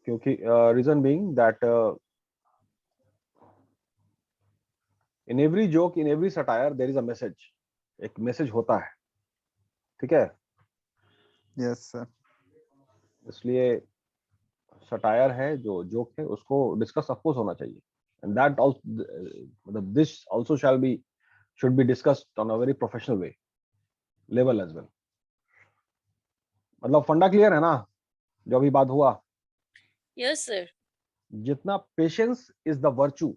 क्योंकि reason being that in every joke, in every satire there is a message, एक message होता है, ठीक है। Yes sir. इसलिए सटायर है, जो जोक है, उसको डिस्कस ऑफ कोर्स होना चाहिए, एंड दैट आल्सो, मतलब this also shall be, should be discussed on a very professional way level as well. मतलब फंडा क्लियर है ना जो अभी बात हुआ? Yes, sir. जितना patience is the virtue,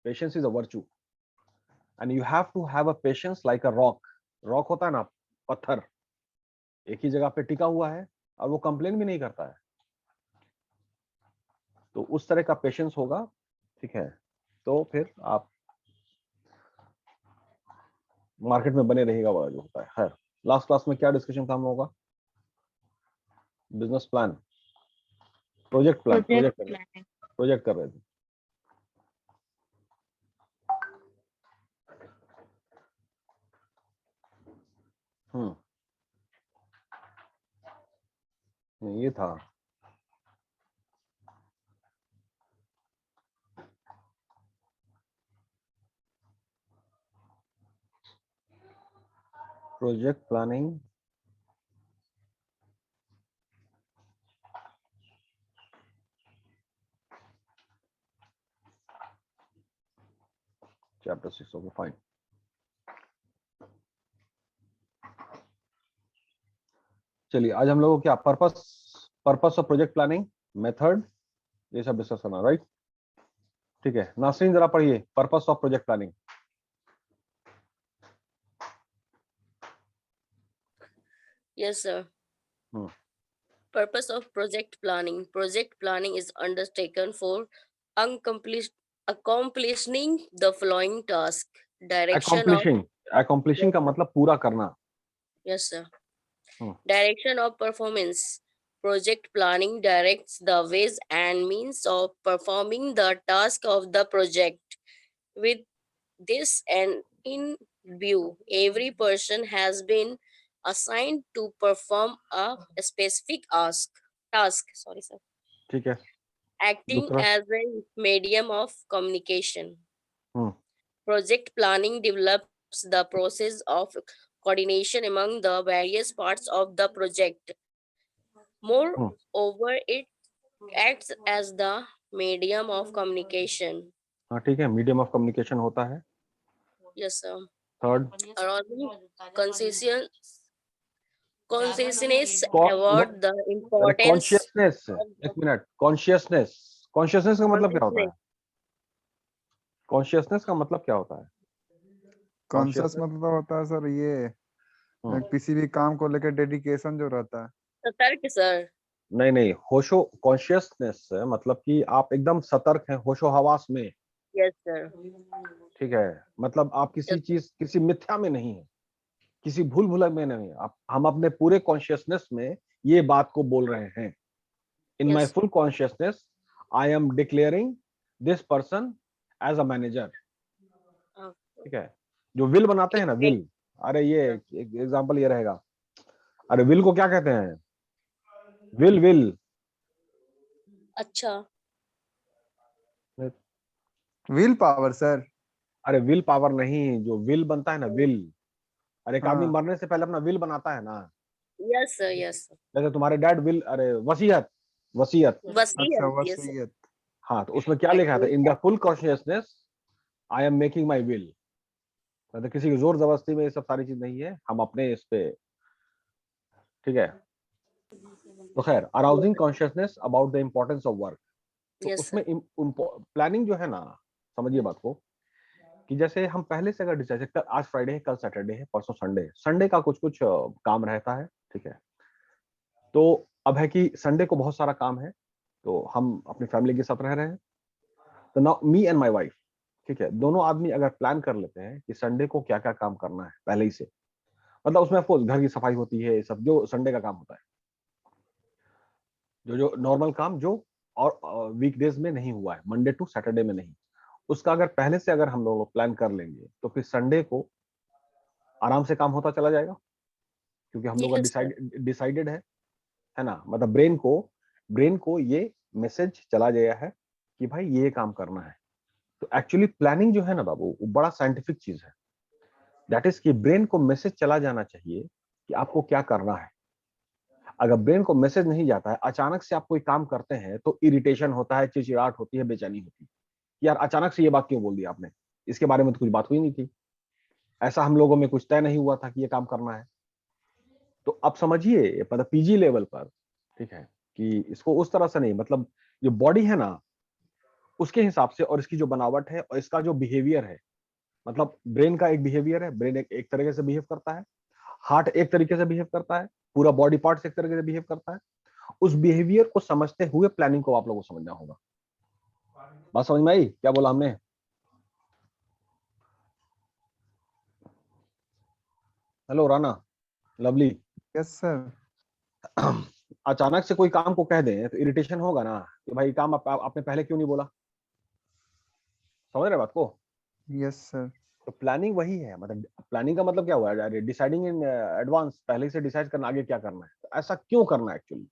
patience is a virtue, and you have to have a patience like a rock. Rock होता है ना, पत्थर, एक ही जगह पे टिका हुआ है और वो कंप्लेन भी नहीं करता है, तो उस तरह का पेशेंस होगा, ठीक है, तो फिर आप मार्केट में बने रहेगा वाला जो होता है। खैर, लास्ट क्लास में क्या डिस्कशन था हम लोगों का? Business plan, project plan, project कर रहे थे। ये था project planning, chapter 6। Okay fine. चलिए, आज हम लोगों को क्या purpose of project planning, method, ये सब डिस्कस करना, राइट? ठीक है, नासरीन जरा पढ़िए purpose of project planning. Yes, sir. Hmm. Purpose of project planning. Project planning is undertaken for accomplishing the following task. Direction of Accomplishing का मतलब पूरा करना। Yes, sir. Hmm. Direction of performance. Project planning directs the ways and means of performing the task of the project. With this and in view, every person has been assigned to perform a specific task. Sorry, sir. ठीक है, Acting दूसरा। as a medium of communication. Hmm. Project planning develops the process of coordination among the various parts of the project. Moreover, it acts as the medium of communication. हाँ ठीक है, medium of communication होता है। Yes, sir. Third, Arousing consciousness about the importance consciousness. of the एक minute, consciousness, consciousness का मतलब क्या होता है? consciousness. कॉन्शियसनेस का मतलब क्या होता है? कॉन्शियस मतलब होता है सर ये किसी भी काम को लेकर डेडिकेशन जो रहता है। सतर्क सर। नहीं नहीं, होशो कॉन्शियसनेस मतलब कि आप एकदम सतर्क हैं, होशो हवास में। Yes sir. ठीक है, मतलब आप किसी चीज, किसी मिथ्या में नहीं है, किसी भूल भुलक में नहीं है, आप, हम अपने पूरे कॉन्शियसनेस में ये बात को बोल रहे हैं। In my full consciousness I am declaring this person as a manager. ठीक है, जो विल बनाते हैं ना, विल, अरे ये एग्जांपल ये रहेगा, अरे विल को क्या कहते हैं? विल अच्छा, विल पावर सर। अरे विल पावर नहीं, जो विल बनता है ना, विल, अरे एक आदमी हाँ। मरने से पहले अपना विल बनाता है ना। Yes sir, yes sir. जैसे तुम्हारे डैड विल, अरे वसीयत, वसीयत। अच्छा, यस सर। वसीयत। हाँ, तो उसमें क्या लिखा था? In the full consciousness I am making my will. मतलब किसी की जोर जबरदस्ती में ये सब सारी चीज नहीं है, हम अपने इस पे, ठीक है। तो खैर, arousing consciousness about the importance of work. तो उसमें प्लानिंग जो है ना, समझिए बात को, कि जैसे हम पहले से अगर डिसाइड, कल आज फ्राइडे है, कल सैटरडे है, परसों संडे है, संडे का कुछ कुछ काम रहता है, ठीक है। तो अब है कि संडे को बहुत सारा काम है, तो हम अपनी फैमिली के साथ रह रहे हैं, तो now me and my wife, ठीक है, दोनों आदमी अगर प्लान कर लेते हैं कि संडे को क्या क्या काम करना है पहले ही से, मतलब उसमें ऑफकोर्स घर की सफाई होती है, सब जो संडे का काम होता है, जो जो नॉर्मल काम जो और वीकडेज में नहीं हुआ है, मंडे टू सैटरडे में नहीं, उसका अगर पहले से अगर हम लोग प्लान कर लेंगे तो फिर संडे को आराम से काम होता चला जाएगा, क्योंकि हम लोग का डिसाइडेड है ना। मतलब ब्रेन को ये मैसेज चला गया है कि भाई ये काम करना है। तो एक्चुअली प्लानिंग जो है ना बाबू, वो बड़ा साइंटिफिक चीज है। दैट इज कि ब्रेन को मैसेज चला जाना चाहिए कि आपको क्या करना है। अगर ब्रेन को मैसेज नहीं जाता है, अचानक से आप कोई काम करते हैं तो इरिटेशन होता है, चिड़चिड़ाहट होती है, बेचैनी होती है। यार अचानक से ये बात क्यों बोल दी आपने, इसके बारे में तो कुछ बात हुई नहीं थी, ऐसा हम लोगों में कुछ तय नहीं हुआ था कि ये काम करना है। तो अब समझिए मतलब पीजी लेवल पर, ठीक है, कि इसको उस तरह से नहीं, मतलब जो बॉडी है ना उसके हिसाब से, और इसकी जो बनावट है और इसका जो बिहेवियर है, मतलब ब्रेन का एक बिहेवियर है, ब्रेन एक तरीके से बिहेव करता है, हार्ट एक तरीके से बिहेव करता है, पूरा बॉडी पार्ट्स एक तरीके से बिहेव करता है। उस बिहेवियर को समझते हुए प्लानिंग को आप लोगों को समझना होगा। बात समझ में आई क्या बोला हमने? Hello Rana, lovely. Yes sir. अचानक से कोई काम को कह दें तो इरिटेशन होगा ना कि भाई काम आपने पहले क्यों नहीं बोला। समझ रहे बात को? Yes sir. तो प्लानिंग वही है, मतलब प्लानिंग का मतलब क्या हुआ है, डिसाइडिंग इन एडवांस, पहले से डिसाइड करना आगे क्या करना है। तो ऐसा क्यों करना है एक्चुअली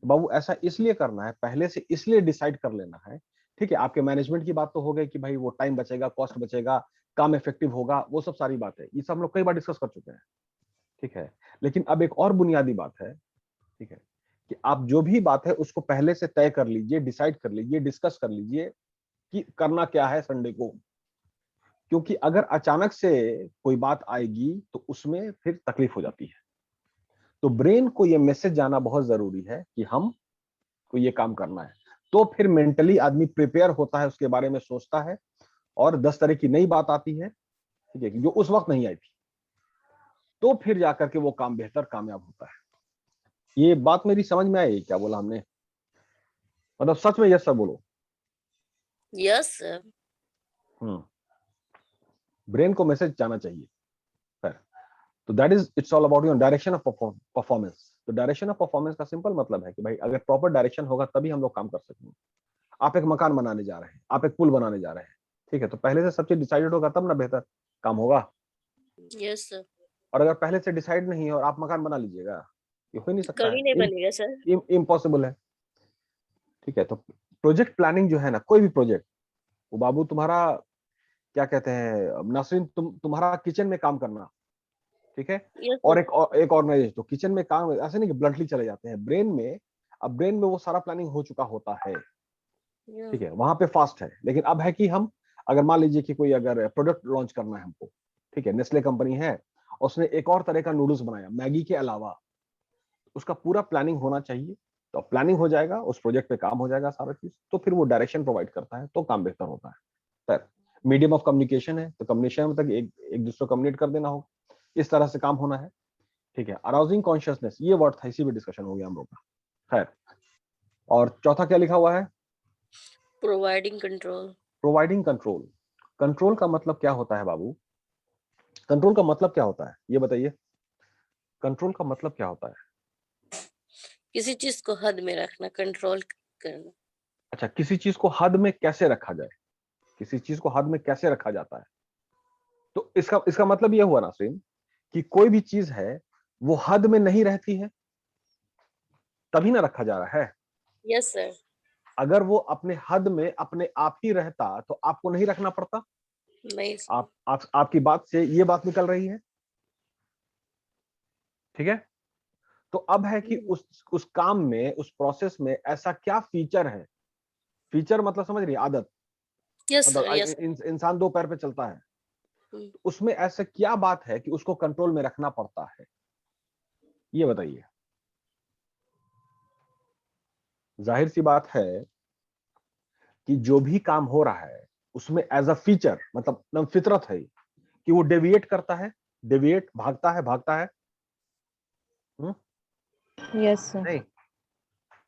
बाबू? ऐसा इसलिए करना है, पहले से इसलिए डिसाइड कर लेना है। ठीक है, आपके मैनेजमेंट की बात तो हो गई कि भाई वो टाइम बचेगा, कॉस्ट बचेगा, काम इफेक्टिव होगा, वो सब सारी बात है, ये सब हम लोग कई बार डिस्कस कर चुके हैं। ठीक है, लेकिन अब एक और बुनियादी बात है, ठीक है, कि आप जो भी बात है उसको पहले से तय कर लीजिए, डिसाइड कर लीजिए, डिस्कस कर लीजिए कि करना क्या है संडे को। क्योंकि अगर अचानक से कोई बात आएगी तो उसमें फिर तकलीफ हो जाती है। तो ब्रेन को ये मैसेज जाना बहुत जरूरी है कि हम को ये काम करना है। तो फिर मेंटली आदमी प्रिपेयर होता है, उसके बारे में सोचता है, और 10 तरह की नई बात आती है, ठीक है, जो उस वक्त नहीं आई थी। तो फिर जाकर के वो काम बेहतर कामयाब होता है। ये बात मेरी समझ में आई क्या बोला हमने? मतलब सच में यस सर बोलो। Yes, sir. ब्रेन को मैसेज जाना चाहिए सर। तो that is it's all about your direction of performance. तो डायरेक्शन ऑफ परफॉर्मेंस का सिंपल मतलब है कि भाई अगर प्रॉपर डायरेक्शन होगा तभी हम लोग काम कर सकेंगे। आप एक मकान बनाने जा रहे हैं, आप एक पुल बनाने जा रहे हैं, ठीक है, तो पहले से सब चीज डिसाइडेड होगा तब ना बेहतर काम होगा। Yes, sir. और अगर पहले से डिसाइड नहीं है और आप मकान बना लीजिएगा, ये हो ही नहीं सकता कभी नहीं है, बनेगा सर। इम्पॉसिबल है। ठीक है, तो प्रोजेक्ट प्लानिंग जो है ना, कोई भी प्रोजेक्ट, वो बाबू तुम्हारा क्या कहते हैं नासरीन, तुम्हारा किचन में काम करना, ठीक है, Yes, और sir. एक ऑर्गेनाइजेशन, तो किचन में काम ऐसे नहीं कि ब्लंटली चले जाते हैं ब्रेन में। अब ब्रेन में वो सारा प्लानिंग हो चुका होता है, Yeah. ठीक है, वहां पे फास्ट है। लेकिन अब है कि हम अगर मान लीजिए कि कोई अगर प्रोडक्ट लॉन्च करना है हमको, ठीक है, नेस्ले कंपनी है, उसने एक और तरह का नूडल्स बनाया मैगी के अलावा, उसका पूरा प्लानिंग होना चाहिए। तो प्लानिंग हो जाएगा, उस प्रोजेक्ट पे काम हो जाएगा सारा चीज, तो फिर वो डायरेक्शन प्रोवाइड करता है, तो काम बेहतर होता है। सर मीडियम ऑफ कम्युनिकेशन है, तो कम्युनिकेशन तक एक दूसरे को कम्युनिकेट कर देना होगा, इस तरह से काम होना है। ठीक है, अराउजिंग कॉन्शियसनेस ये वर्ड था, इसी पे डिस्कशन हो गया हम लोग का। खैर, और चौथा क्या लिखा हुआ है? Providing control. Providing control. Control का मतलब क्या होता है बाबू? कंट्रोल का मतलब क्या होता है ये बताइए? कंट्रोल का मतलब क्या होता है? किसी चीज को हद में रखना, कंट्रोल करना। अच्छा, किसी चीज को हद में कैसे रखा जाए, किसी चीज को हद में कैसे रखा जाता है? तो इसका इसका मतलब यह हुआ नासरीन कि कोई भी चीज है वो हद में नहीं रहती है, तभी ना रखा जा रहा है। Yes, sir. अगर वो अपने हद में अपने आप ही रहता तो आपको नहीं रखना पड़ता। नहीं sir. आपकी बात से ये बात निकल रही है, ठीक है। तो अब है कि उस काम में, उस प्रोसेस में ऐसा क्या फीचर है, फीचर मतलब समझ रही है, आदत, Yes, मतलब sir. Yes. इंसान दो पैर पे चलता है, Hmm. तो उसमें ऐसा क्या बात है कि उसको कंट्रोल में रखना पड़ता है, ये बताइए। जाहिर सी बात है कि जो भी काम हो रहा है उसमें एज अ फीचर, मतलब एकदम फितरत है कि वो डेविएट करता है, डेविएट भागता है, भागता है। Yes sir. नहीं,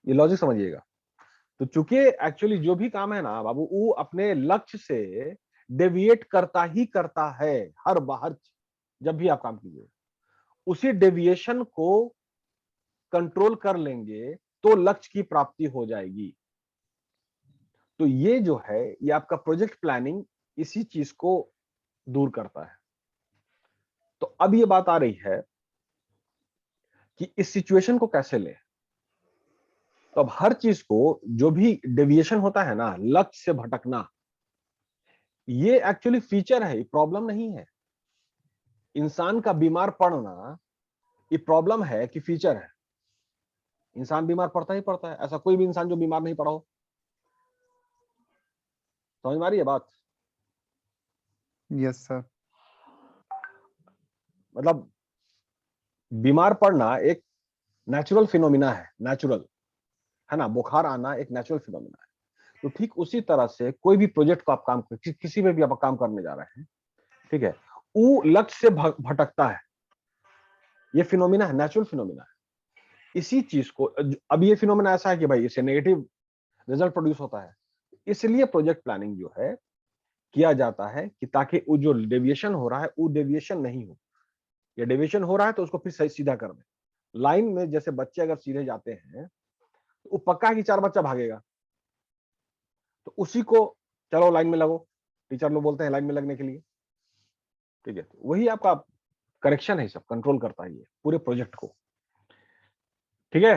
ये लॉजिक समझिएगा। तो चूंकि एक्चुअली जो भी काम है ना बाबू, वो अपने लक्ष्य से डेविएट करता ही करता है हर बार। जब भी आप काम कीजिए, उसी डेविएशन को कंट्रोल कर लेंगे तो लक्ष्य की प्राप्ति हो जाएगी। तो ये जो है, ये आपका प्रोजेक्ट प्लानिंग इसी चीज को दूर करता है। तो अब ये बात आ रही है कि इस सिचुएशन को कैसे ले। तो अब हर चीज को जो भी डेविएशन होता है ना, लक्ष्य से भटकना, ये एक्चुअली फीचर है, प्रॉब्लम नहीं है। इंसान का बीमार पड़ना ये प्रॉब्लम है कि फीचर है? इंसान बीमार पड़ता ही पड़ता है, ऐसा कोई भी इंसान जो बीमार नहीं पड़ा हो। समझ में आ रही है बात? Yes sir. मतलब बीमार पड़ना एक नेचुरल फिनोमिना है, नेचुरल है ना, बुखार आना एक नेचुरल फिनोमिना है। तो ठीक उसी तरह से कोई भी प्रोजेक्ट को आप काम किसी में भी आप काम करने जा रहे हैं, ठीक है, वो लक्ष्य से भटकता है, ये फिनोमिना है, नेचुरल फिनोमिना है। इसी चीज को अब ये फिनोमिना ऐसा है कि भाई इससे नेगेटिव रिजल्ट प्रोड्यूस होता है, इसलिए प्रोजेक्ट प्लानिंग जो है किया जाता है कि ताकि वो जो डेविएशन हो रहा है वो डेविएशन नहीं हो, या डेविएशन हो रहा है तो उसको फिर सही सीधा कर दे। लाइन में जैसे बच्चे अगर सीधे जाते हैं तो वो पक्का है कि 4 बच्चा भागेगा, तो उसी को चलो लाइन में लगो, टीचर लोग बोलते हैं लाइन में लगने के लिए, ठीक है, तो वही आपका करेक्शन है, सब कंट्रोल करता है ये पूरे प्रोजेक्ट को, ठीक है।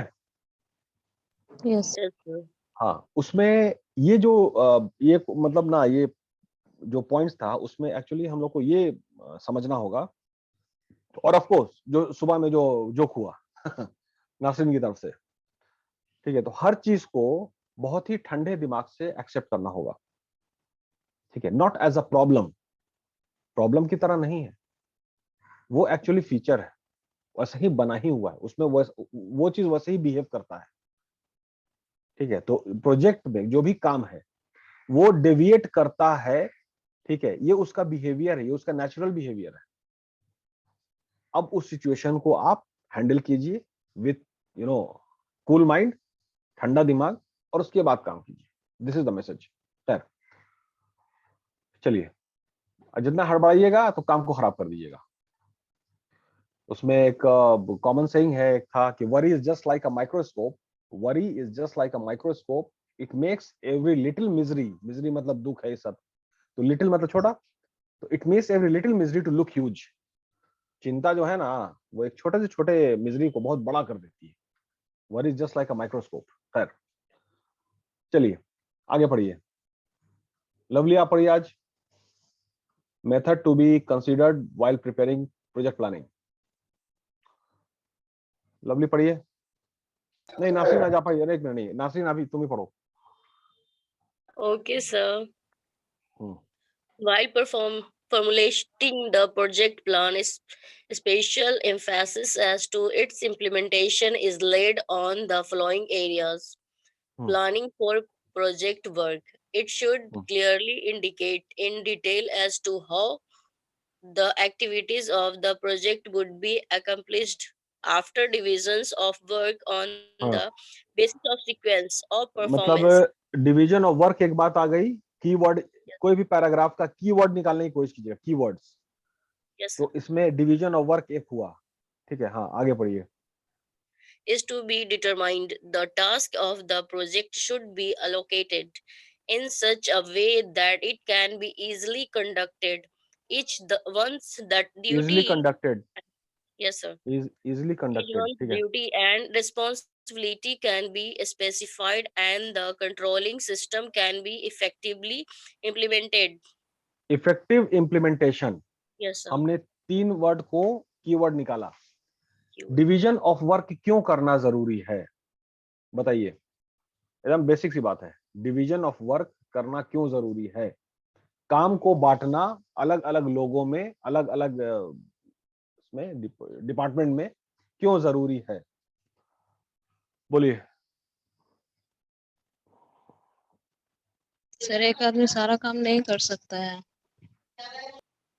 Yes Yes, sir. हाँ, उसमें ये जो ये मतलब ना, ये जो पॉइंट्स था उसमें एक्चुअली हम लोग को ये समझना होगा, और ऑफ कोर्स जो सुबह में जो जोक हुआ नासिन की तरफ से, ठीक है, तो हर चीज को बहुत ही ठंडे दिमाग से एक्सेप्ट करना होगा, ठीक है, not as a problem, problem की तरह नहीं है वो, एक्चुअली फीचर है, वैसे ही बना ही हुआ है, उसमें वो चीज वैसे ही बिहेव करता है, ठीक है। तो प्रोजेक्ट में जो भी काम है वो डेविएट करता है, ठीक है, ये उसका बिहेवियर है, ये उसका नेचुरल बिहेवियर है। अब उस सिचुएशन को आप हैंडल कीजिए विथ कूल माइंड, ठंडा दिमाग, और उसके बाद काम कीजिए। This is the message sir. चलिए, जितना हड़बड़ाइएगा तो काम को खराब कर दीजिएगा। उसमें एक कॉमन सेइंग है, एक था कि worry is just like a microscope, worry is just like a microscope, it makes every little misery, misery मतलब दुख है ये सब, तो लिटिल मतलब छोटा, तो it makes every little misery to look huge. चिंता जो है ना वो एक छोटे से छोटे मिजरी को बहुत बड़ा कर देती है। Worry is just like a microscope. खैर चलिए आगे पढ़िए। लवली आप पढ़िए आज, method to be considered while preparing project planning. Lovely पढ़िए। नहीं नासरीन आज आप पढ़िए, एक मिनट, नहीं नासरीन अभी तुम ही पढ़ो। Okay, sir. Hmm, While formulating the project plan, special emphasis as to its implementation is laid on the following areas. Planning for project work. It should clearly indicate in detail as to how the activities of the project would be accomplished after divisions of work on हाँ, the basis of sequence of performance. मतलब division of work एक बात आ गई, keyword, कोई भी paragraph का keyword निकालने की कोशिश कीजिएगा, कीवर्ड्स। Yes, तो इसमें डिवीजन ऑफ वर्क एक हुआ, ठीक है। हाँ आगे पढ़िए। is to be determined. The task of the project should be allocated in such a way that it can be easily conducted. Once that easily duty, conducted, yes, sir. Easily Each conducted, one's ठीक है। duty and responsibility can be specified, and the controlling system can be effectively implemented. Effective implementation, Yes, sir. हमने 3 word को keyword निकाला। Keyword. Division of work क्यों करना जरूरी है बताइए, एकदम बेसिक सी बात है। डिवीजन ऑफ वर्क करना क्यों जरूरी है? काम को बांटना अलग अलग लोगों में, अलग अलग इसमें डिपार्टमेंट में क्यों जरूरी है? बोलिए। सर एक आदमी सारा काम नहीं कर सकता है।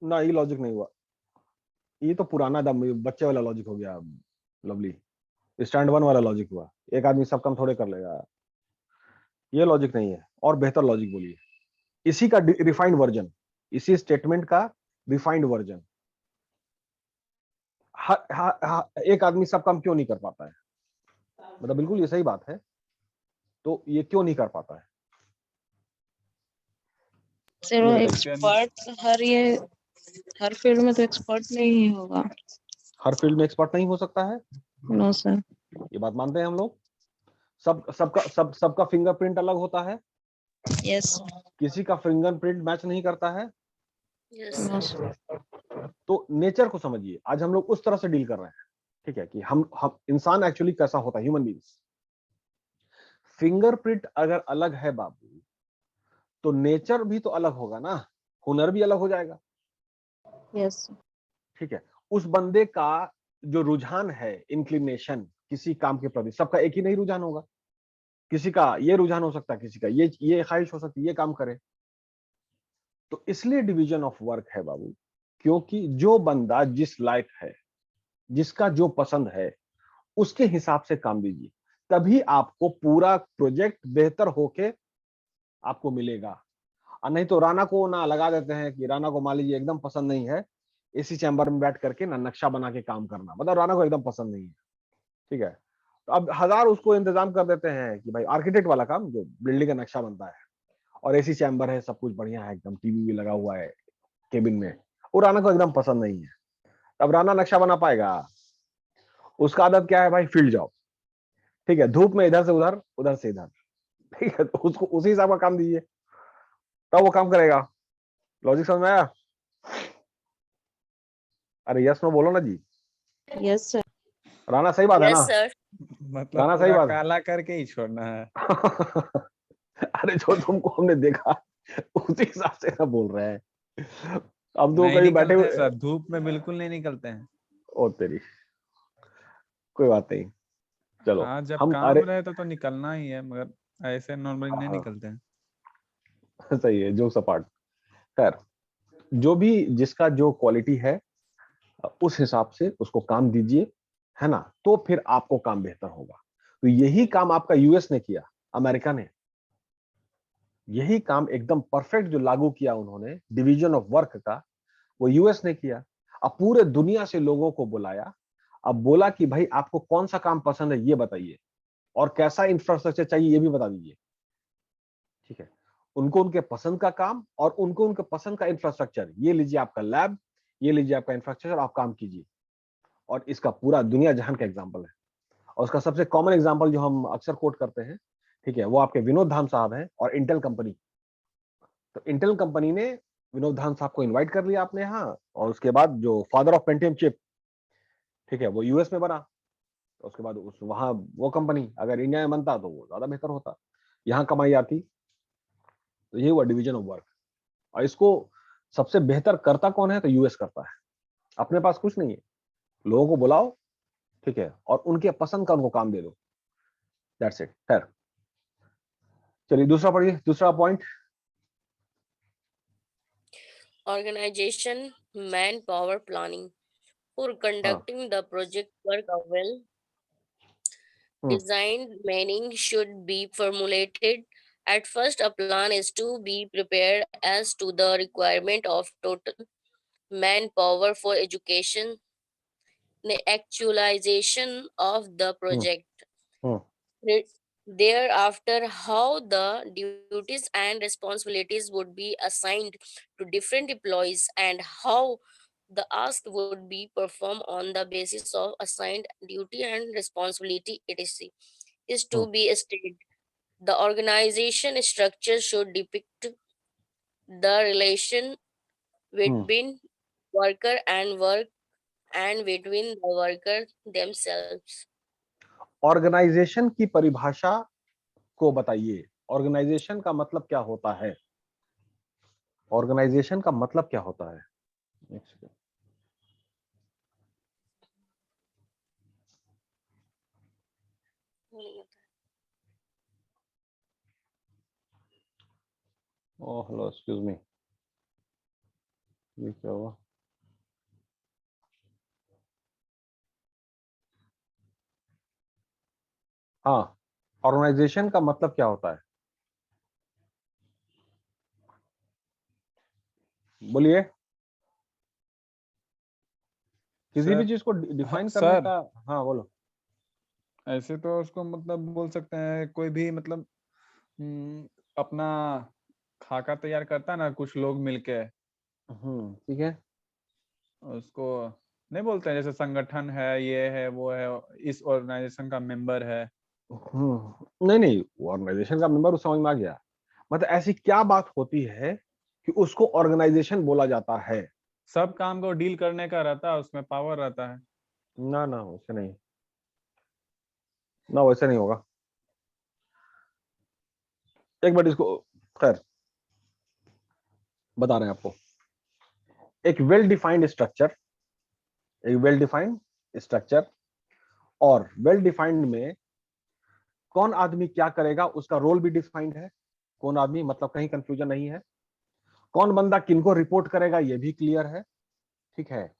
ना ये लॉजिक नहीं हुआ, ये तो पुराना दम बच्चे वाला लॉजिक हो गया लवली, स्टैंड 1 वाला लॉजिक हुआ, एक आदमी सब काम थोड़े कर लेगा, ये लॉजिक नहीं है। और बेहतर लॉजिक बोलिए, इसी का रिफाइंड वर्जन, इसी स्टेटमेंट का रिफाइंड वर्जन। एक आदमी सब काम क्यों नहीं कर पाता है? मतलब बिल्कुल ये सही बात है, तो ये क्यों नहीं कर पाता है? सर वो एक्सपर्ट हर फील्ड में तो एक्सपर्ट नहीं होगा। हर फील्ड में एक्सपर्ट नहीं हो सकता है, नो सर। ये बात मानते हैं हम लोग। सबका फिंगरप्रिंट अलग होता है, यस किसी का फिंगरप्रिंट मैच नहीं करता है। Yes. यस तो नेचर को समझिए, आज हम लोग उस तरह से डील कर रहे हैं, ठीक है, कि हम इंसान एक्चुअली कैसा होता है, ह्यूमन बींग्स। फिंगरप्रिंट अगर अलग है बाबू, तो नेचर भी तो अलग होगा ना, हुनर भी अलग हो जाएगा, यस ठीक है। उस बंदे का जो रुझान है, इंक्लिनेशन किसी काम के प्रति, सबका एक ही नहीं रुझान होगा, किसी का ये रुझान हो सकता है, किसी का ये ख्वाहिश हो सकती है, ये काम करे। तो इसलिए डिवीजन ऑफ वर्क है बाबू, क्योंकि जो बंदा जिस लायक है, जिसका जो पसंद है, उसके हिसाब से काम दीजिए, तभी आपको पूरा प्रोजेक्ट बेहतर होके आपको मिलेगा। और नहीं तो राणा को ना लगा देते हैं कि राणा को मान लीजिए एकदम पसंद नहीं है एसी चैम्बर में बैठ करके ना नक्शा बना के काम करना, मतलब राणा को एकदम पसंद नहीं है, ठीक है। तो अब 1000 उसको इंतजाम कर देते हैं कि भाई आर्किटेक्ट वाला काम, जो बिल्डिंग का नक्शा बनता है, और एसी चैम्बर है, सब कुछ बढ़िया है, एकदम टीवी भी लगा हुआ है केबिन में, वो राणा को एकदम पसंद नहीं है। अब राणा नक्शा बना पाएगा? उसका आदत क्या है भाई, फील्ड जॉब, ठीक है, धूप में इधर से उधर, उधर से इधर, ठीक है। तो उसको उसी हिसाब का काम दीजिए, तब वो काम करेगा। लॉजिक समझ में आया? अरे यस नो बोलो ना जी। यस सर राणा सही बात है ना? Yes, sir. मतलब राणा सही पूरा बात है। काला करके ही छोड़ना है। अरे जो तुमको हमने देखा उसी हिसाब से ना बोल रहे हैं। अब तो नहीं कहीं बैठे निकलते हैं हुए, सर, धूप में बिल्कुल नहीं निकलते हैं। ओ तेरी, कोई बात नहीं, चलो। हाँ जब हम काम अरे रहे तो निकलना ही है, मगर ऐसे नॉर्मली नहीं हाँ निकलते हैं। सही है, जो सपाट। खैर, जो भी जिसका जो क्वालिटी है, उस हिसाब से उसको काम दीजिए, है ना, तो फिर आपको काम बेहतर होगा। तो यही काम आपका यूएस ने किया, अमेरिका ने यही काम एकदम परफेक्ट जो लागू किया उन्होंने, डिवीजन ऑफ वर्क का, वो यूएस ने किया। अब पूरे दुनिया से लोगों को बुलाया, अब बोला कि भाई आपको कौन सा काम पसंद है ये बताइए, और कैसा इंफ्रास्ट्रक्चर चाहिए ये भी बता दीजिए, ठीक है। उनको उनके पसंद का काम और उनको उनके पसंद का इंफ्रास्ट्रक्चर, ये लीजिए आपका लैब, ये लीजिए आपका इंफ्रास्ट्रक्चर, आप काम कीजिए। और इसका पूरा दुनिया जहान का एग्जाम्पल है, और उसका सबसे कॉमन एग्जाम्पल जो हम अक्सर कोट करते हैं, ठीक है, वो आपके विनोद धाम साहब हैं और इंटेल कंपनी। तो इंटेल कंपनी ने विनोद धाम साहब को इनवाइट कर लिया अपने यहाँ, और उसके बाद जो फादर ऑफ पेंटियम चिप, ठीक है, वो यूएस में बना। तो उसके बाद उस वहां वो कंपनी अगर इंडिया में बनता तो वो ज्यादा बेहतर होता, यहाँ कमाई आती। तो ये हुआ डिवीजन ऑफ वर्क। और इसको सबसे बेहतर करता कौन है, तो यूएस करता है। अपने पास कुछ नहीं है, लोगों को बुलाओ, ठीक है, और उनके पसंद का उनको काम दे दो, दैट्स इट। खैर चलिए दूसरा पढ़िए, दूसरा point. Organization, manpower planning. For conducting the project work well designed planning should be formulated. At first, a plan is to be prepared as to the requirement of total manpower for education, the actualization of the project. Re- Thereafter, how the duties and responsibilities would be assigned to different employees and how the ask would be performed on the basis of assigned duty and responsibility, etc., is to be stated. The organization structure should depict the relation between worker and work and between the worker themselves. Organisation की परिभाषा को बताइए, organisation का मतलब क्या होता है, organisation का मतलब क्या होता है। एक second, oh hello excuse me, ये क्या हुआ? हाँ, ऑर्गेनाइजेशन का मतलब क्या होता है, बोलिए। किसी भी सर चीज को डिफाइन करने सर का, हाँ बोलो। ऐसे तो उसको मतलब बोल सकते हैं, कोई भी मतलब अपना खाका तैयार करता है ना कुछ लोग मिलके, ठीक है। उसको नहीं बोलते हैं जैसे संगठन है, ये है वो है, इस ऑर्गेनाइजेशन का मेंबर है, नहीं नहीं, ऑर्गेनाइजेशन का मेंबर समझ में आ गया। मतलब ऐसी क्या बात होती है कि उसको ऑर्गेनाइजेशन बोला जाता है? सब काम को डील करने का रहता है, उसमें पावर रहता है। ना ना, वैसे नहीं, ना वैसे नहीं होगा। एक बार इसको, खैर बता रहे हैं आपको। एक वेल डिफाइंड स्ट्रक्चर, एक वेल डिफाइंड स्ट्रक्चर, और वेल डिफाइंड में कौन आदमी क्या करेगा उसका रोल भी डिफाइंड है। कौन आदमी मतलब कहीं कंफ्यूजन नहीं है। कौन बंदा किनको रिपोर्ट करेगा ये भी क्लियर है। ठीक है,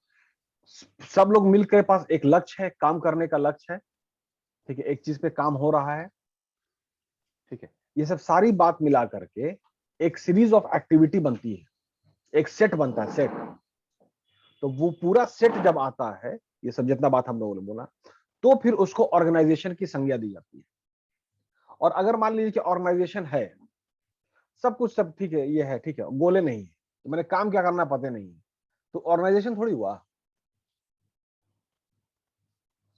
सब लोग मिलकर पास एक लक्ष्य है, काम करने का लक्ष्य है। ठीक है, एक चीज पे काम हो रहा है। ठीक है, ये सब सारी बात मिला करके एक सीरीज ऑफ एक्टिविटी बनती है, एक सेट बनता है, सेट। तो वो पूरा सेट जब आता है, ये सब जितना बात हम लोगों ने बोला, तो फिर उसको ऑर्गेनाइजेशन की संज्ञा दी जाती है। और अगर मान लीजिए कि ऑर्गेनाइजेशन है, सब कुछ सब ठीक है, ये है ठीक है, गोले नहीं है, तो मैंने काम क्या करना पता नहीं है, तो ऑर्गेनाइजेशन थोड़ी हुआ।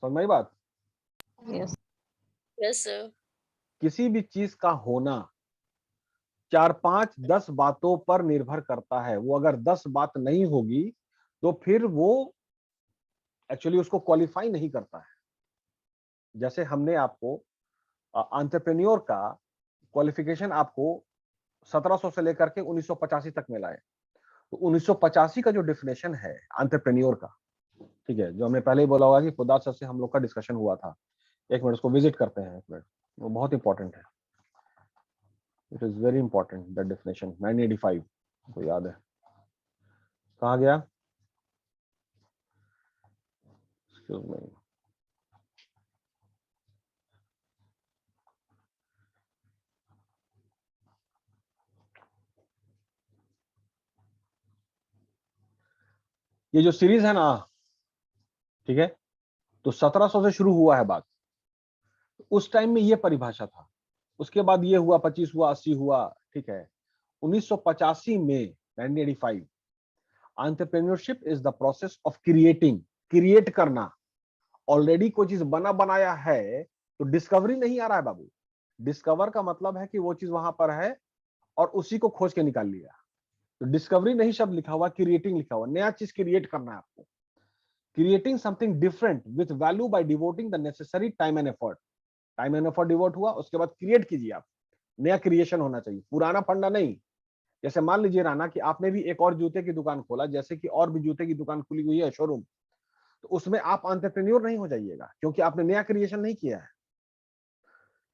समझ में आई बात? Yes Yes, sir. किसी भी चीज का होना 4, 5, 10 बातों पर निर्भर करता है। वो अगर 10 बात नहीं होगी तो फिर वो एक्चुअली उसको क्वालिफाई नहीं करता है। जैसे हमने आपको एंटरप्रेन्योर का क्वालिफिकेशन आपको 1700 से लेकर के 1985 तक मिला है। तो 1985 का जो डेफिनेशन है एंटरप्रेन्योर का, ठीक है, जो हमने पहले ही बोला होगा कि पोदार सर से हम लोग का डिस्कशन हुआ था। एक मिनट उसको विजिट करते हैं, एक मिनट, वो बहुत इंपॉर्टेंट है। It is very important that definition 1985 को याद है। कहाँ गया? Excuse me. ये जो सीरीज है ना, ठीक है, तो 1700 से शुरू हुआ है बात। उस टाइम में ये परिभाषा था, उसके बाद ये हुआ, 25 हुआ, 80 हुआ। ठीक है, 1985 में 1985, entrepreneurship is the process of creating, create करना। ऑलरेडी कोई चीज बना बनाया है तो डिस्कवरी नहीं आ रहा है बाबू। डिस्कवर का मतलब है कि वो चीज वहां पर है और उसी को खोज के निकाल लिया। तो डिस्कवरी नहीं शब्द लिखा हुआ, क्रिएटिंग लिखा हुआ। नया चीज क्रिएट करना है आपको। Creating something different with value by devoting the necessary time and effort. Time and effort devote हुआ, उसके बाद क्रिएट कीजिए आप। नया क्रिएशन होना चाहिए, पुराना फंडा नहीं। जैसे मान लीजिए राना कि आपने भी एक और जूते की दुकान खोला, जैसे कि और भी जूते की दुकान खुली हुई है, शोरूम, तो उसमें आप एंटरप्रेन्योर नहीं हो जाइएगा क्योंकि आपने नया क्रिएशन नहीं किया है।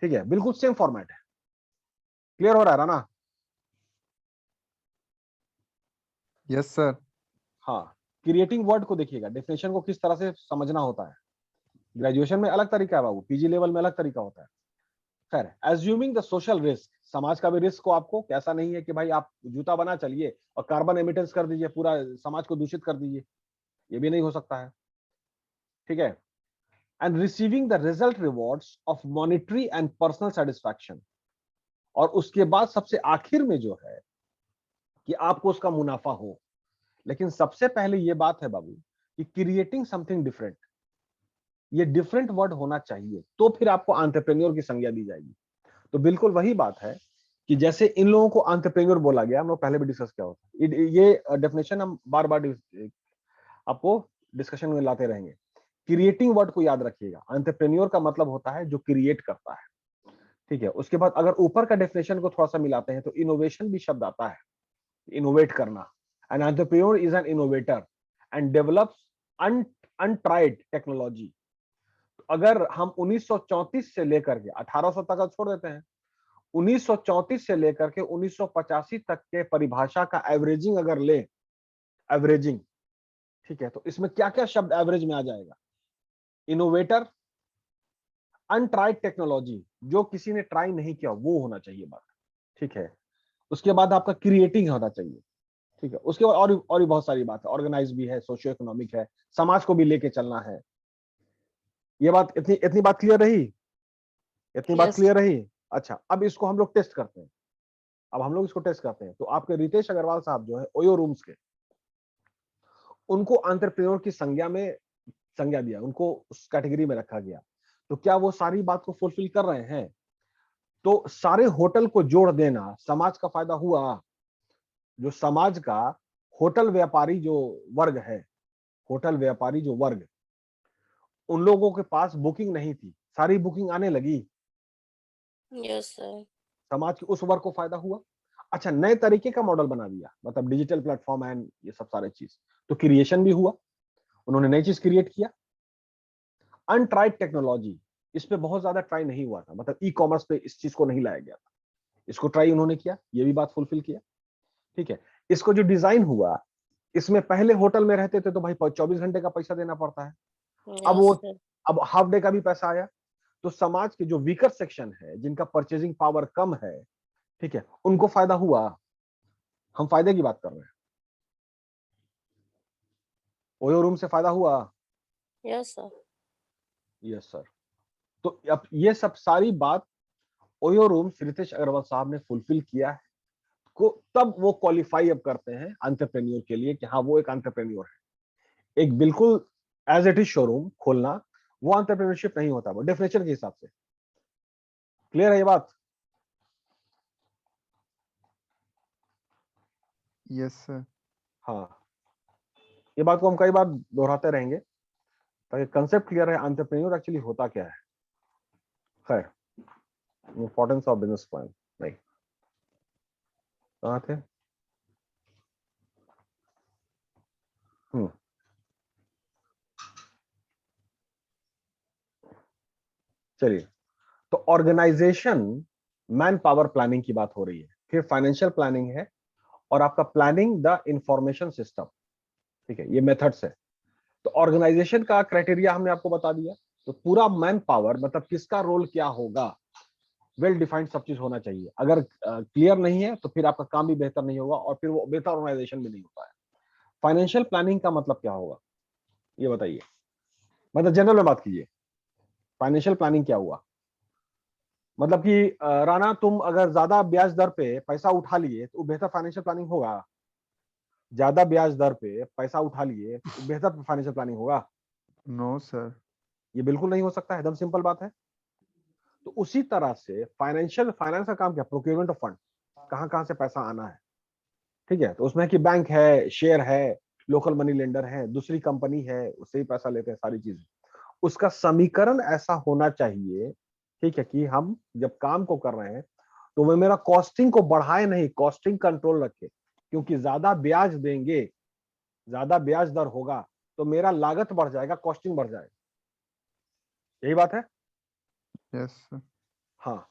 ठीक है, बिल्कुल सेम फॉर्मेट है। क्लियर हो रहा है राना? Yes sir. हाँ, क्रिएटिंग वर्ड को देखिएगा, डेफिनेशन को किस तरह से समझना होता है। ग्रेजुएशन में अलग तरीका है बाबू, पीजी लेवल में अलग तरीका होता है। खैर, एज्यूमिंग द सोशल रिस्क, समाज का भी रिस्क को आपको, कैसा नहीं है कि भाई आप जूता बना चलिए और कार्बन एमिटेंस कर दीजिए, पूरा समाज को दूषित कर दीजिए, ये भी नहीं हो सकता है। ठीक है, and receiving the result rewards of monetary and personal satisfaction. और उसके बाद सबसे आखिर में जो है कि आपको उसका मुनाफा हो। लेकिन सबसे पहले ये बात है बाबू कि क्रिएटिंग समथिंग डिफरेंट, ये डिफरेंट वर्ड होना चाहिए, तो फिर आपको एंटरप्रेन्योर की संज्ञा दी जाएगी। तो बिल्कुल वही बात है कि जैसे इन लोगों को एंटरप्रेन्योर बोला गया, हम लोग पहले भी डिस्कस किया होता है, ये डेफिनेशन हम बार बार आपको डिस्कशन में लाते रहेंगे। क्रिएटिंग वर्ड को याद रखिएगा, एंटरप्रेन्योर का मतलब होता है जो क्रिएट करता है। ठीक है, उसके बाद अगर ऊपर का डेफिनेशन को थोड़ा सा मिलाते हैं तो इनोवेशन भी शब्द आता है, इनोवेट करना। An entrepreneur is an innovator and develops untried technology. अगर हम 1934 से लेकर के 1800 तक छोड़ देते हैं, 1934 से लेकर के 1985 तक के परिभाषा का एवरेजिंग अगर ले, एवरेजिंग, ठीक है, तो इसमें क्या क्या शब्द एवरेज में आ जाएगा? इनोवेटर, अनट्राइड टेक्नोलॉजी, जो किसी ने ट्राई नहीं किया वो होना चाहिए बात। ठीक है, उसके बाद आपका क्रिएटिंग होना चाहिए। ठीक है, उसके बाद और भी बहुत सारी बात है, ऑर्गेनाइज भी है, सोशियो इकोनॉमिक है, समाज को भी लेके चलना है। ये बात, इतनी इतनी बात क्लियर रही? इतनी बात यस क्लियर रही? अच्छा, अब इसको हम लोग टेस्ट करते हैं। अब हम लोग इसको टेस्ट करते हैं। तो आपके रितेश अग्रवाल साहब जो है ओयो रूम्स के, उनको एंटरप्रेन्योर की संज्ञा दिया, उनको उस कैटेगरी में रखा गया। तो क्या वो सारी बात को फुलफिल कर रहे हैं? तो सारे होटल को जोड़ देना समाज का फायदा हुआ। जो समाज का होटल व्यापारी जो वर्ग है, होटल व्यापारी जो वर्ग, उन लोगों के पास बुकिंग नहीं थी, सारी बुकिंग आने लगी, Yes, sir. समाज के उस वर्ग को फायदा हुआ। अच्छा, नए तरीके का मॉडल बना दिया, मतलब डिजिटल प्लेटफॉर्म एंड ये सब सारे चीज, तो क्रिएशन भी हुआ, उन्होंने नई चीज क्रिएट किया। अनट्राइड टेक्नोलॉजी, इस पे बहुत ज्यादा ट्राई नहीं हुआ था, मतलब ई कॉमर्स पे इस चीज को नहीं लाया गया था, इसको ट्राई उन्होंने किया, ये भी बात फुलफिल किया। ठीक है, इसको जो डिजाइन हुआ, इसमें पहले होटल में रहते थे तो भाई 24 घंटे का पैसा देना पड़ता है, अब Yes, वो sir. अब हाफ डे का भी पैसा आया। तो समाज के जो वीकर सेक्शन है, जिनका परचेजिंग पावर कम है, ठीक है, उनको फायदा हुआ। हम फायदे की बात कर रहे हैं। ओयो रूम से फायदा हुआ। Yes, sir. Yes sir. तो अब ये सब सारी बात ओयो रूम रितेश अग्रवाल साहब ने फुलफिल किया है, को तब वो क्वालिफाई अब करते हैं एंटरप्रेन्योर के लिए कि हाँ वो एक एंटरप्रेन्योर है। एक बिल्कुल एज इट इज शोरूम खोलना वो एंटरप्रेन्योरशिप नहीं होता, वो डेफिनेशन के हिसाब से। क्लियर है ये बात? Yes sir. हाँ, ये बात को हम कई बार दोहराते रहेंगे ताकि कंसेप्ट क्लियर है एंटरप्रेन्योर एक्चुअली होता क्या है। खैर, इंपॉर्टेंस ऑफ बिजनेस प्लान नहीं, कहाँ थे? चलिए, तो ऑर्गेनाइजेशन मैन पावर प्लानिंग की बात हो रही है, फिर फाइनेंशियल प्लानिंग है, और आपका प्लानिंग द इंफॉर्मेशन सिस्टम। ठीक है, ये मेथड्स है। तो ऑर्गेनाइजेशन का क्राइटेरिया हमने आपको बता दिया। तो पूरा मैन पावर मतलब किसका रोल क्या होगा, वेल डिफाइंड सब चीज होना चाहिए। अगर क्लियर नहीं है तो फिर आपका काम भी बेहतर नहीं होगा और फिर वो बेहतर ऑर्गेनाइजेशन भी नहीं होता है। फाइनेंशियल प्लानिंग का मतलब क्या होगा, ये बताइए, मतलब जनरल में बात कीजिए। फाइनेंशियल प्लानिंग क्या हुआ? मतलब कि राणा, तुम अगर ज्यादा ब्याज दर पे पैसा उठा लिए तो बेहतर फाइनेंशियल प्लानिंग होगा। ज्यादा ब्याज दर पे पैसा उठा लिए तो बेहतर फाइनेंशियल प्लानिंग होगा? No sir. ये बिल्कुल नहीं हो सकता है, एकदम सिंपल बात है। तो उसी तरह से फाइनेंस का काम क्या? प्रोक्योरमेंट ऑफ फंड, कहां कहां से पैसा आना है। ठीक है, तो उसमें कि बैंक है, शेयर है, लोकल मनी लेंडर है, दूसरी कंपनी है, उससे ही पैसा लेते हैं, सारी चीजें। उसका समीकरण ऐसा होना चाहिए, ठीक है, कि हम जब काम को कर रहे हैं तो वो मेरा कॉस्टिंग को बढ़ाए नहीं, कॉस्टिंग कंट्रोल रखे। क्योंकि ज्यादा ब्याज देंगे, ज्यादा ब्याज दर होगा तो मेरा लागत बढ़ जाएगा, कॉस्टिंग बढ़ जाएगा। यही बात है। Yes sir. हाँ,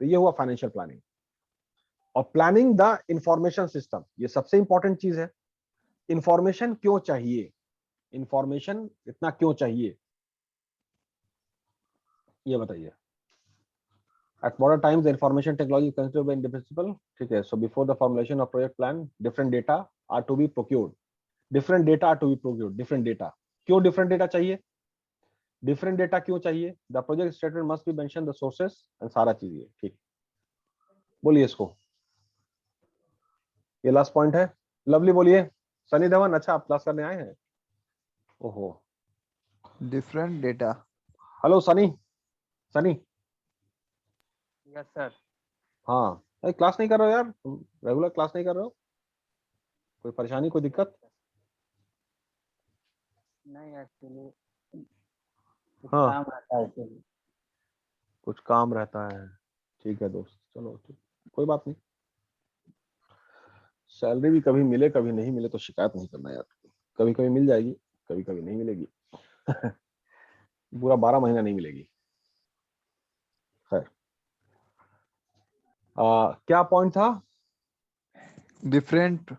तो ये हुआ फाइनेंशियल प्लानिंग। और प्लानिंग द इंफॉर्मेशन सिस्टम, ये सबसे इंपॉर्टेंट चीज है। इंफॉर्मेशन क्यों चाहिए, इंफॉर्मेशन इतना क्यों चाहिए, ये बताइए। At modern times, the information technology is considered by indispensable. ठीक है, so before the formulation of project plan, different data are to be procured. Different data are to be procured. Different data. क्यों different data चाहिए? Different data क्यों चाहिए? The project statement must be mentioned the sources and सारा चीज ये। ठीक, बोलिए इसको। ये लास्ट पॉइंट है। लवली बोलिए। सनी देवन, अच्छा आप क्लास करने आए हैं? ओहो, different data. Hello Sunny. Sunny, yes sir. हाँ, अरे क्लास नहीं कर रहे हो यार तुम, रेगुलर क्लास नहीं कर रहे हो? कोई परेशानी, कोई दिक्कत? नहीं एक्चुअली हाँ, काम रहता है actually। कुछ काम रहता है। ठीक है दोस्त, चलो ठीक, कोई बात नहीं। सैलरी भी कभी मिले कभी नहीं मिले तो शिकायत नहीं करना यार। कभी कभी मिल जाएगी, कभी कभी नहीं मिलेगी। पूरा 12 महीना नहीं मिलेगी। खैर, क्या पॉइंट था? डिफरेंट।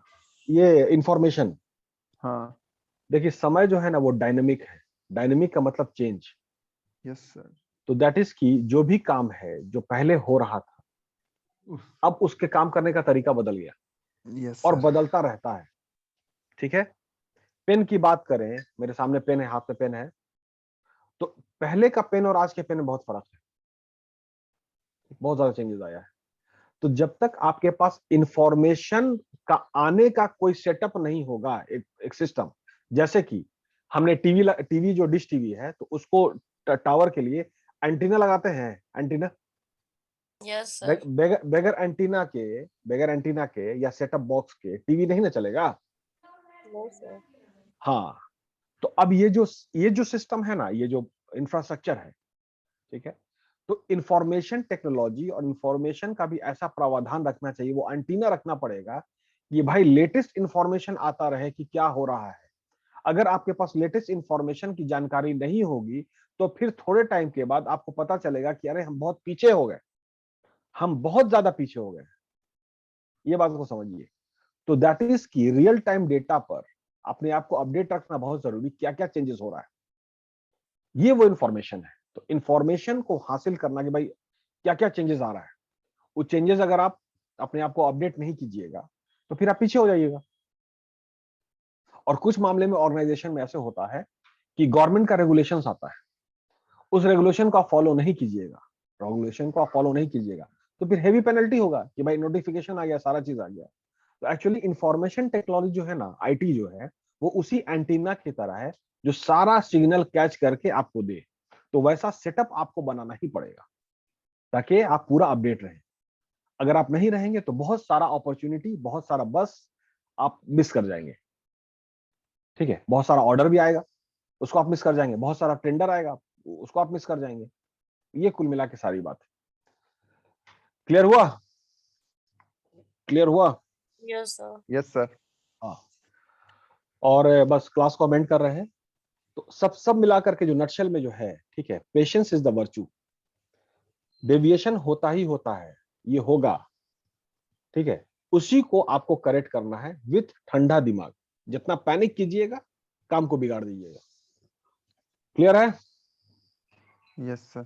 ये इंफॉर्मेशन। हाँ। देखिए, समय जो है ना वो डायनेमिक है। डायनेमिक का मतलब चेंज। Yes sir. तो दैट इज की जो भी काम है जो पहले हो रहा था, अब उसके काम करने का तरीका बदल गया यस और सर। बदलता रहता है। ठीक है, पेन की बात करें, मेरे सामने पेन है, हाथ में पेन है, तो पहले का पेन और आज के पेन में बहुत फर्क है, बहुत ज्यादा चेंजेस आया है। तो जब तक आपके पास इंफॉर्मेशन का आने का कोई सेटअप नहीं होगा, एक सिस्टम, जैसे कि हमने टीवी जो डिश टीवी है तो उसको टावर के लिए एंटीना लगाते हैं, एंटीना। Yes, sir. बगैर एंटीना के या सेटअप बॉक्स के टीवी नहीं ना चलेगा। No, sir. हाँ, तो अब ये जो सिस्टम है ना, ये जो इंफ्रास्ट्रक्चर है, ठीक है, तो इंफॉर्मेशन टेक्नोलॉजी और इंफॉर्मेशन का भी ऐसा प्रावधान रखना चाहिए, वो एंटीना रखना पड़ेगा कि भाई लेटेस्ट इंफॉर्मेशन आता रहे कि क्या हो रहा है। अगर आपके पास लेटेस्ट इंफॉर्मेशन की जानकारी नहीं होगी तो फिर थोड़े टाइम के बाद आपको पता चलेगा कि अरे हम बहुत पीछे हो गए, हम बहुत ज्यादा पीछे हो गए। ये बात को समझिए। तो दैट इज की रियल टाइम डेटा पर अपने आप को अपडेट रखना बहुत जरूरी, क्या क्या चेंजेस हो रहा है, ये वो इंफॉर्मेशन है। तो इंफॉर्मेशन को हासिल करना कि भाई क्या क्या चेंजेस आ रहा है, वो चेंजेस अगर आप अपने आप को अपडेट नहीं कीजिएगा तो फिर आप पीछे हो जाइएगा। और कुछ मामले में ऑर्गेनाइजेशन में ऐसे होता है कि गवर्नमेंट का रेगुलेशंस आता है, उस रेगुलेशन को आप फॉलो नहीं कीजिएगा, तो फिर हेवी पेनल्टी होगा कि भाई नोटिफिकेशन आ गया, सारा चीज आ गया। तो एक्चुअली इंफॉर्मेशन टेक्नोलॉजी जो है ना, आईटी जो है, वो उसी एंटीना की तरह है जो सारा सिग्नल कैच करके आपको दे। तो वैसा सेटअप आपको बनाना ही पड़ेगा ताकि आप पूरा अपडेट रहें। अगर आप नहीं रहेंगे तो बहुत सारा अपॉर्चुनिटी, बहुत सारा बस आप मिस कर जाएंगे। ठीक है, बहुत सारा ऑर्डर भी आएगा, उसको आप मिस कर जाएंगे, बहुत सारा टेंडर आएगा, उसको आप मिस कर जाएंगे। ये कुल मिला के सारी बात है। क्लियर हुआ? क्लियर हुआ? Yes, sir. Yes sir. हाँ, और बस क्लास को अमेंड कर रहे हैं। तो सब मिलाकर के जो नटशेल में जो है, ठीक है, patience is the virtue. Deviation होता ही होता है, ये होगा, ठीक है, उसी को आपको करेक्ट करना है विथ ठंडा दिमाग। जितना पैनिक कीजिएगा काम को बिगाड़ दीजिएगा। क्लियर है? Yes sir.